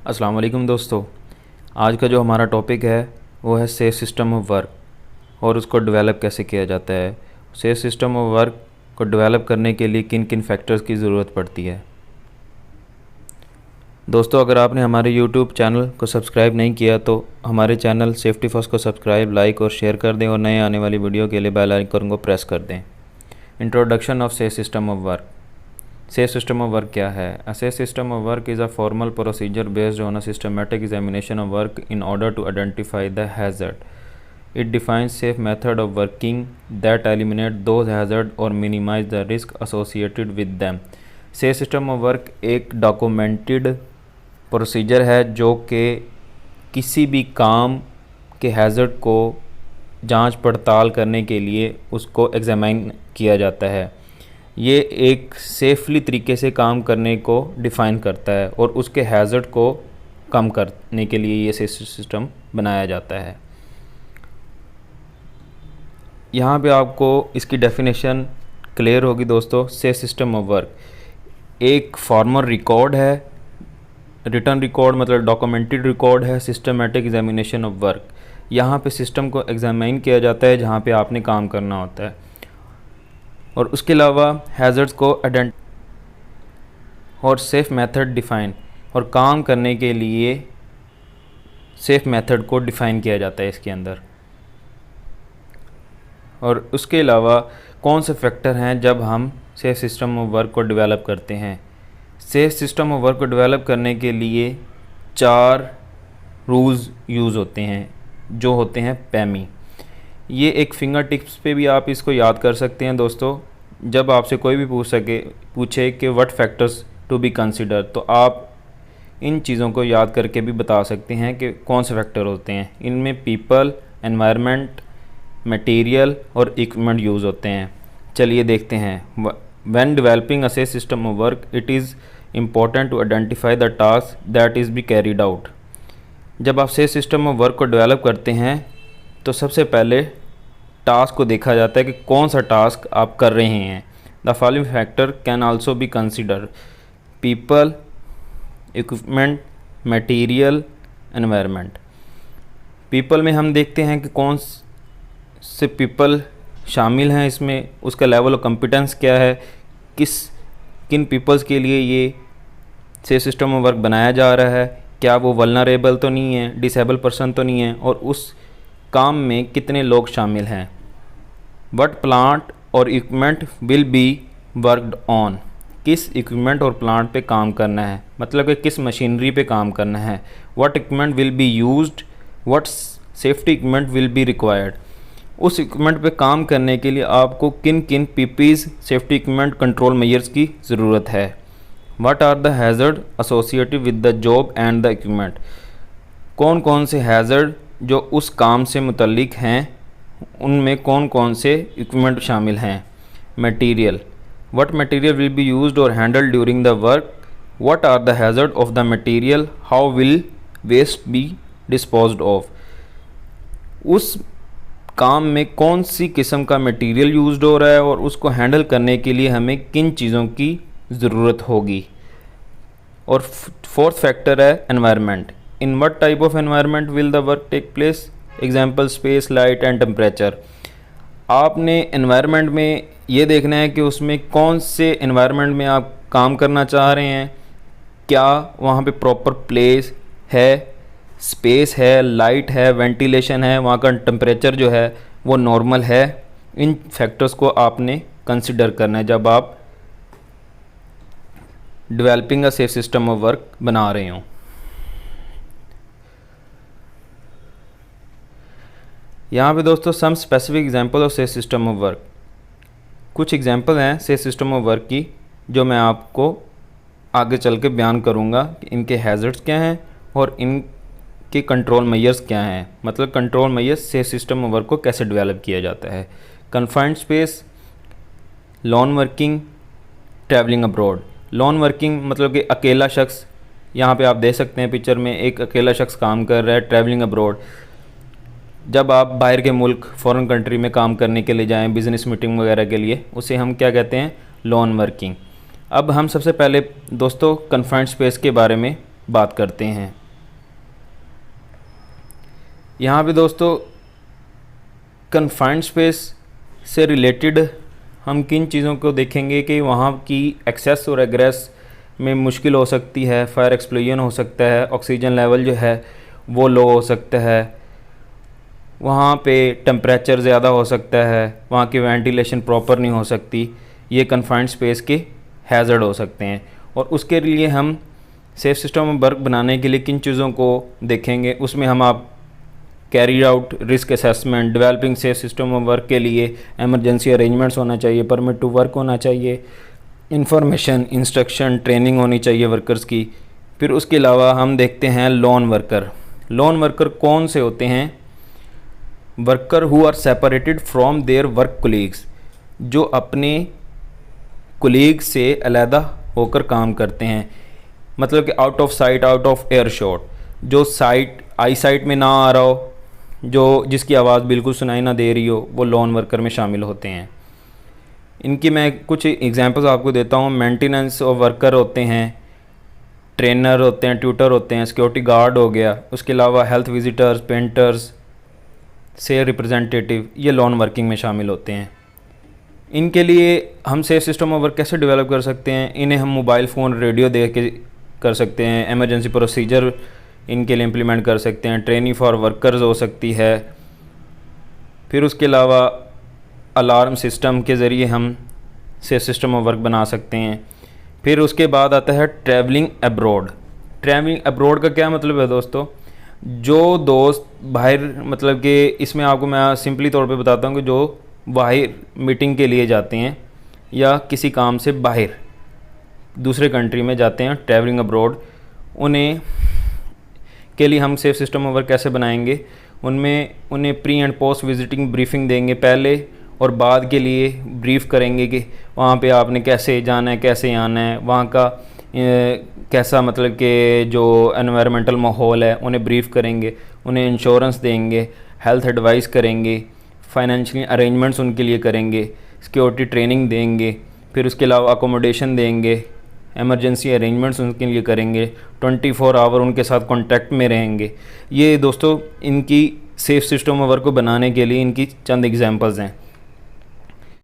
अस्सलाम वालेकुम दोस्तों। आज का जो हमारा टॉपिक है वो है सेफ सिस्टम ऑफ वर्क और उसको डेवलप कैसे किया जाता है। सेफ सिस्टम ऑफ वर्क को डेवलप करने के लिए किन किन फैक्टर्स की ज़रूरत पड़ती है। दोस्तों, अगर आपने हमारे यूट्यूब चैनल को सब्सक्राइब नहीं किया तो हमारे चैनल सेफ्टी फर्स्ट को सब्सक्राइब, लाइक और शेयर कर दें और नए आने वाली वीडियो के लिए बेल आइकन को प्रेस कर दें। Introduction of safe system of work. Safe system of work क्या है? A safe system of work is a formal procedure based on a systematic examination of work in order to identify the hazard. It defines safe method of working that eliminate those hazard or minimize the risk associated with them. Safe system of work एक documented procedure है जो कि किसी भी काम के hazard को जांच पड़ताल करने के लिए उसको एग्जामिन किया जाता है। ये एक सेफली तरीके से काम करने को डिफ़ाइन करता है और उसके हैज़र्ड को कम करने के लिए ये सेफ सिस्टम बनाया जाता है। यहाँ पे आपको इसकी डेफिनेशन क्लियर होगी दोस्तों। सेफ सिस्टम ऑफ वर्क एक फॉर्मल रिकॉर्ड है, रिटन रिकॉर्ड मतलब डॉक्यूमेंटेड रिकॉर्ड है, सिस्टमेटिक एग्जामिनेशन ऑफ वर्क। यहाँ पे सिस्टम को एग्जामिन किया जाता है जहाँ पे आपने काम करना होता है और उसके अलावा हैज़र्ड्स को और सेफ़ मेथड डिफ़ाइन और काम करने के लिए सेफ़ मेथड को डिफ़ाइन किया जाता है इसके अंदर। और उसके अलावा कौन से फैक्टर हैं जब हम सेफ़ सिस्टम ऑफ वर्क को डेवलप करते हैं। सेफ़ सिस्टम ऑफ वर्क को डेवलप करने के लिए 4 रूल्स यूज़ होते हैं जो होते हैं पैमी। ये एक फिंगर टिप्स पे भी आप इसको याद कर सकते हैं दोस्तों। जब आपसे कोई भी पूछे कि what factors to be consider, तो आप इन चीज़ों को याद करके भी बता सकते हैं कि कौन से फैक्टर होते हैं। इनमें पीपल, एनवायरनमेंट, मटेरियल और इक्विपमेंट यूज़ होते हैं। चलिए देखते हैं। When developing a safe system of work it is important to identify the task that is be carried out. जब आप सेफ सिस्टम ऑफ वर्क को डेवलप करते हैं तो सबसे पहले टास्क को देखा जाता है कि कौन सा टास्क आप कर रहे हैं। The following factor can also be consider: people, equipment, material, environment. People में हम देखते हैं कि कौन से पीपल शामिल हैं इसमें, उसका लेवल ऑफ कॉम्पिटेंस क्या है, किन पीपल्स के लिए ये सेफ सिस्टम ऑफ वर्क बनाया जा रहा है, क्या वो वल्नरेबल तो नहीं है, डिसेबल पर्सन तो नहीं है, और उस काम में कितने लोग शामिल हैं। व्हाट प्लांट और equipment will be worked on, किस इक्विपमेंट और प्लांट पे काम करना है, मतलब कि किस मशीनरी पे काम करना है। What equipment will be used, what safety equipment will be required, उस इक्विपमेंट पे काम करने के लिए आपको किन किन PPEs safety equipment control measures की ज़रूरत है। What are the hazard associated with the job and the equipment, कौन कौन से हैज़र्ड जो उस काम से मुतल्लिक हैं उनमें कौन कौन से इक्विपमेंट शामिल हैं। Material, what material will be used और handled during the work, what are the hazard of the material, how will waste be disposed of, उस काम में कौन सी किस्म का मटेरियल यूज्ड हो रहा है और उसको हैंडल करने के लिए हमें किन चीज़ों की ज़रूरत होगी। और फोर्थ फैक्टर है environment. In what type of environment will the work take place, example space, light and temperature. आपने एनवायरनमेंट में ये देखना है कि उसमें कौन से एनवायरनमेंट में आप काम करना चाह रहे हैं, क्या वहाँ पे प्रॉपर प्लेस है, स्पेस है, लाइट है, वेंटिलेशन है, वहाँ का टेम्परेचर जो है वो नॉर्मल है। इन फैक्टर्स को आपने कंसिडर करना है जब आप developing a safe system of work बना रहे हों। यहाँ पे दोस्तों some specific example of safe system of work, कुछ एग्जांपल हैं सेफ सिस्टम ऑफ वर्क की जो मैं आपको आगे चल के बयान करूँगा कि इनके हैज़र्ड्स क्या हैं और इनके कंट्रोल मेजर्स क्या हैं, मतलब control measures safe system of work को कैसे डेवलप किया जाता है। Confined space, lawn working, travelling abroad. Lawn working मतलब कि अकेला शख्स, यहाँ पे आप देख सकते हैं पिक्चर में एक अकेला शख्स काम कर रहा है। ट्रैवलिंग अब्रॉड, जब आप बाहर के मुल्क फॉरेन कंट्री में काम करने के लिए जाएं, बिज़नेस मीटिंग वगैरह के लिए, उसे हम क्या कहते हैं, लॉन वर्किंग। अब हम सबसे पहले दोस्तों कन्फाइंड स्पेस के बारे में बात करते हैं। यहाँ पे दोस्तों कन्फाइंड स्पेस से रिलेटेड हम किन चीज़ों को देखेंगे कि वहाँ की एक्सेस और एग्रेस में मुश्किल हो सकती है, फायर एक्सप्लोजन हो सकता है, ऑक्सीजन लेवल जो है वो लो हो सकता है, वहाँ पे टेम्परेचर ज़्यादा हो सकता है, वहाँ की वेंटिलेशन प्रॉपर नहीं हो सकती। ये कन्फाइंड स्पेस के हैज़र्ड हो सकते हैं। और उसके लिए हम सेफ सिस्टम ऑफ वर्क बनाने के लिए किन चीज़ों को देखेंगे, उसमें हम आप carry out risk assessment, developing safe system of work के लिए एमरजेंसी अरेंजमेंट्स होना चाहिए, परमिट टू वर्क होना चाहिए, इंफॉर्मेशन, इंस्ट्रक्शन, ट्रेनिंग होनी चाहिए वर्कर्स की। फिर उसके अलावा हम देखते हैं लोन वर्कर। लोन वर्कर कौन से होते हैं? Worker who are separated from their work colleagues, जो अपने कोलीग से अलहदा होकर काम करते हैं, मतलब कि out of sight out of air shot, जो साइट आई साइट में ना आ रहा हो, जो जिसकी आवाज़ बिल्कुल सुनाई ना दे रही हो, वो लोन वर्कर में शामिल होते हैं। इनकी मैं कुछ एग्जांपल्स आपको देता हूँ। मेंटेनेंस ऑफ वर्कर होते हैं, ट्रेनर होते हैं, ट्यूटर होते हैं, सिक्योरिटी गार्ड हो गया, उसके अलावा हेल्थ विजिटर्स, पेंटर्स, से रिप्रेजेंटेटिव, ये लोन वर्किंग में शामिल होते हैं। इनके लिए हम सेफ सिस्टम ऑफ वर्क कैसे डेवलप कर सकते हैं? इन्हें हम मोबाइल फ़ोन, रेडियो दे के कर सकते हैं। एमरजेंसी प्रोसीजर इनके लिए इम्प्लीमेंट कर सकते हैं। ट्रेनिंग फॉर वर्कर्स हो सकती है। फिर उसके अलावा अलार्म सिस्टम के ज़रिए हम सेफ सिस्टम ऑफ वर्क बना सकते हैं। फिर उसके बाद आता है ट्रैवलिंग अब्रॉड। ट्रैवलिंग अब्रॉड का क्या मतलब है दोस्तों? जो दोस्त बाहर, मतलब कि इसमें आपको मैं सिंपली तौर पे बताता हूँ कि जो बाहर मीटिंग के लिए जाते हैं या किसी काम से बाहर दूसरे कंट्री में जाते हैं, ट्रैवलिंग अब्रॉड, उन्हें के लिए हम सेफ सिस्टम ऑफ वर्क कैसे बनाएंगे? उन्हें pre and post visiting briefing देंगे, पहले और बाद के लिए ब्रीफ करेंगे कि वहाँ पे आपने कैसे जाना है, कैसे आना है, वहाँ का कैसा, मतलब कि जो एनवायरमेंटल माहौल है, उन्हें ब्रीफ करेंगे, उन्हें इंश्योरेंस देंगे, हेल्थ एडवाइस करेंगे, फाइनेंशियल अरेंजमेंट्स उनके लिए करेंगे, सिक्योरिटी ट्रेनिंग देंगे, फिर उसके अलावा अकोमोडेशन देंगे, एमरजेंसी अरेंजमेंट्स उनके लिए करेंगे, 24 आवर उनके साथ कांटेक्ट में रहेंगे। ये दोस्तों इनकी सेफ सिस्टम ऑफ वर्क को बनाने के लिए इनकी चंद एग्जांपल्स हैं।